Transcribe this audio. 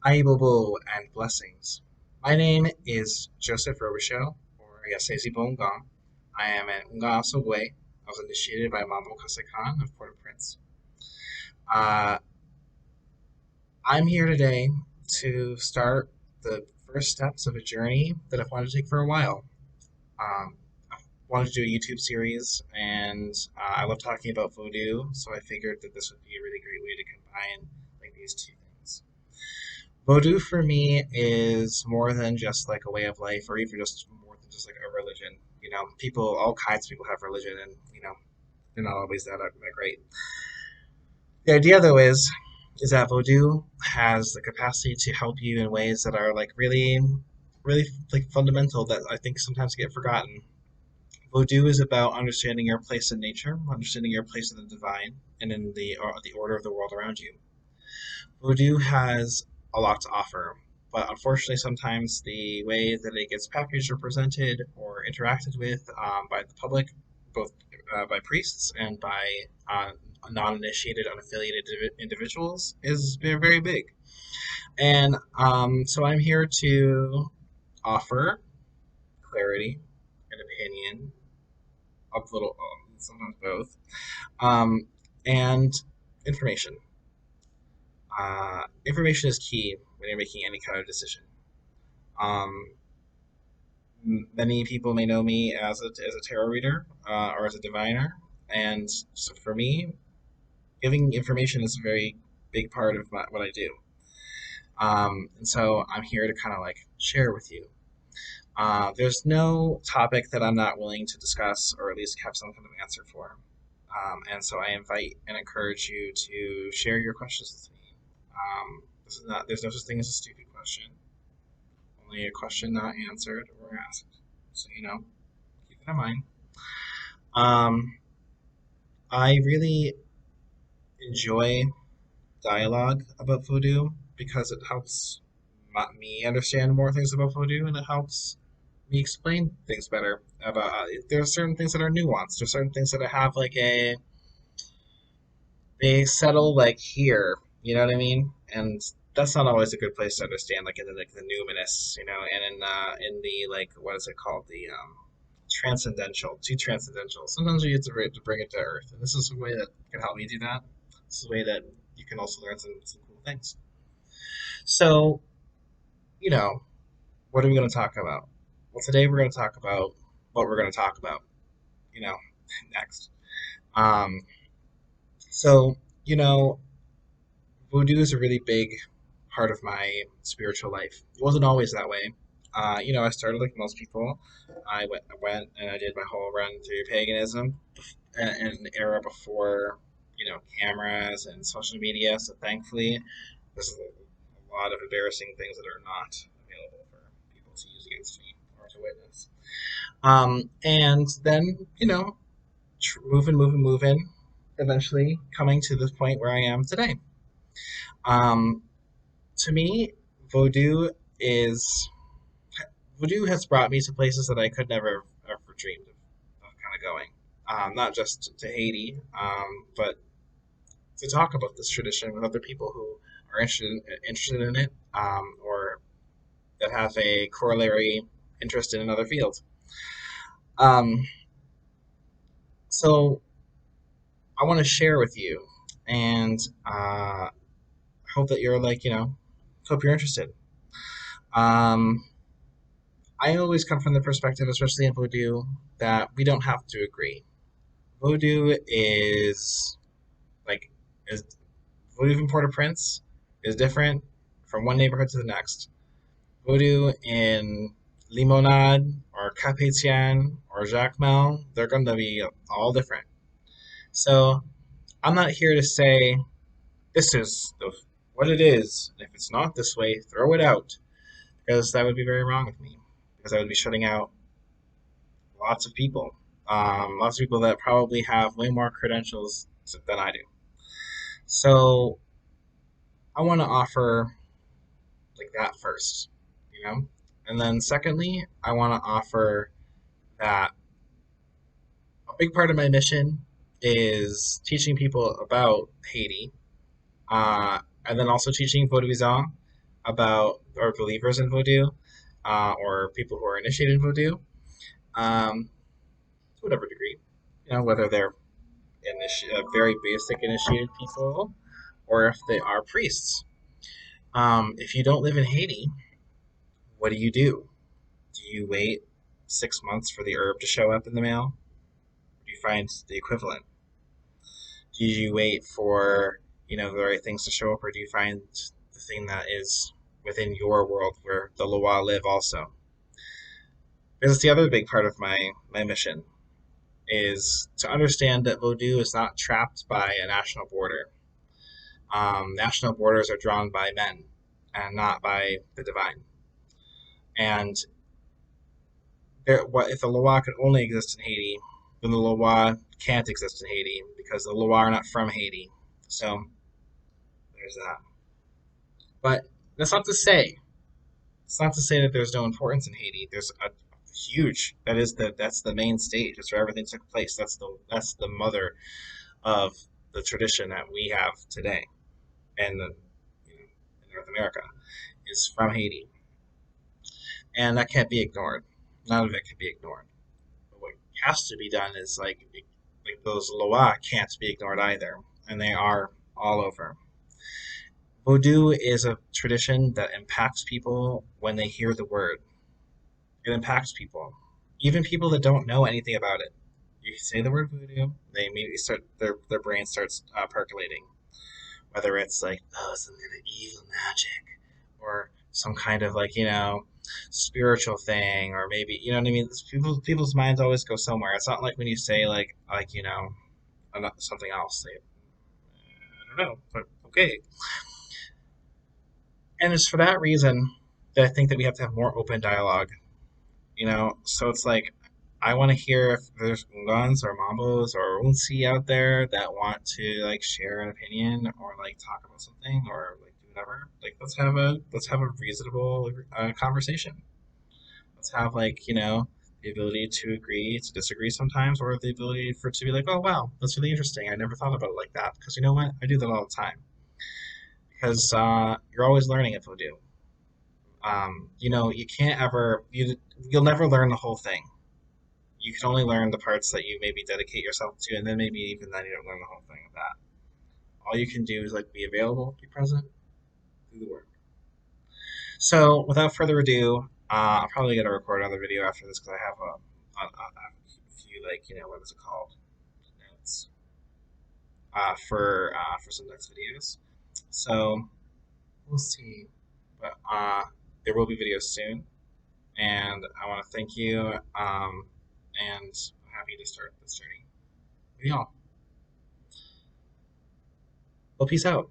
Aibobo and blessings. My name is Joseph Robicheaux, or Sezi Oungan. I am an Oungan Sogwe. I was initiated by Mambo Kasekan of Port-au-Prince. Uh, I'm here today to start the first steps of a journey that I've wanted to take for a while. I wanted to do a YouTube series, and I love talking about Vodou, so I figured that this would be a really great way to combine like these two things. Vodou for me is more than just like a way of life, or even just more than just like a religion. People, all kinds of people have religion, and they're not always that great. The idea, though, is that Vodou has the capacity to help you in ways that are like really, really like fundamental that I think sometimes get forgotten. Vodou is about understanding your place in nature, understanding your place in the divine, and in the order of the world around you. Vodou has a lot to offer, but unfortunately, sometimes the way that it gets packaged or presented or interacted with by the public, both by priests and by non-initiated, unaffiliated individuals, is very, very big. And so I'm here to offer clarity and opinion, a little, sometimes both, um, and information. Information is key when you're making any kind of decision. Um, Many people may know me as a tarot reader or as a diviner, and so for me, giving information is a very big part of what I do. And so I'm here to kind of like share with you. There's no topic that I'm not willing to discuss or at least have some kind of answer for. And so I invite and encourage you to share your questions with me. This is not, there's no such thing as a stupid question, only a question not answered or asked. So, keep that in mind. Um, I really enjoy dialogue about Voodoo because it helps me understand more things about Voodoo, and it helps me explain things better about there are certain things that are nuanced. There's certain things that have like they settle like here, you know what I mean? And that's not always a good place to understand, like in the numinous, and in the like what is it called, the transcendental, too transcendental. Sometimes you have to bring it to earth, and this is a way that can help me do that. This is a way that you can also learn some cool things. So, you know, what are we going to talk about? Well, today we're going to talk about what we're going to talk about, you know, next. Um, so, you know, voodoo is a really big part of my spiritual life. It wasn't always that way. I started like most people. I went and I did my whole run through paganism in an era before, cameras and social media. So thankfully, there's a lot of embarrassing things that are not available for people to use against me or to witness. And then, moving, eventually coming to this point where I am today. Um, to me, Vodou is Voodoo has brought me to places that I could never have ever dreamed of kind of going. Not just to Haiti, but to talk about this tradition with other people who are interested in it, or that have a corollary interest in another field. Um, so I want to share with you, and hope that you're like, hope you're interested. Um, I always come from the perspective, especially in Voodoo, that we don't have to agree. Vodou is like is Vodou from Port-au-Prince is different from one neighborhood to the next. Vodou in Limonade or Cap Etienne or Jacmel, they're going to be all different. So I'm not here to say this is what it is, and if it's not this way, throw it out, because that would be very wrong of me. Because I would be shutting out lots of people that probably have way more credentials than I do. So I want to offer like that first, you know? And then secondly, I want to offer that a big part of my mission is teaching people about Haiti, and then also teaching Vodouizan about or believers in Vodou, or people who are initiated in Vodou, to whatever degree, whether they're very basic initiated people or if they are priests. If you don't live in Haiti, what do you do? Do you wait 6 months for the herb to show up in the mail? Or do you find the equivalent? Do you wait for the right things to show up, or do you find the thing that is within your world where the Loa live also? This is the other big part of my mission is to understand that Vodou is not trapped by a national border. National borders are drawn by men and not by the divine. And if the Loa could only exist in Haiti, then the Loa can't exist in Haiti because the Loa are not from Haiti. So there's that. But that's not to say it's not to say that there's no importance in Haiti. There's a huge that's the main stage. That's where everything took place. That's the mother of the tradition that we have today, and in North America is from Haiti, and that can't be ignored. None of it can be ignored. But what has to be done is like those loa can't be ignored either, and they are all over. Vodou is a tradition that impacts people when they hear the word. It impacts people, even people that don't know anything about it. You say the word voodoo, they immediately start their brain starts percolating. Whether it's like some kind of evil magic, or some kind of spiritual thing, or maybe you know what I mean. People's minds always go somewhere. It's not like when you say something else. I don't know, but okay. And it's for that reason that I think that we have to have more open dialogue. So it's like I want to hear if there's Ungans or Mambos or Unsi out there that want to share an opinion or talk about something or do whatever. Let's have a reasonable conversation. Let's have the ability to agree to disagree sometimes, or the ability for it to be like, oh wow, that's really interesting. I never thought about it like that. Because you know what, I do that all the time. Because you're always learning if you do. You can't ever you'll never learn the whole thing. You can only learn the parts that you maybe dedicate yourself to, and then maybe even then you don't learn the whole thing of that. All you can do is be available, be present, do the work. So without further ado, I'm probably gonna record another video after this because I have a few what is it called, notes for some next videos. So we'll see, but there will be videos soon, and I want to thank you, and I'm happy to start this journey with y'all. Well, peace out.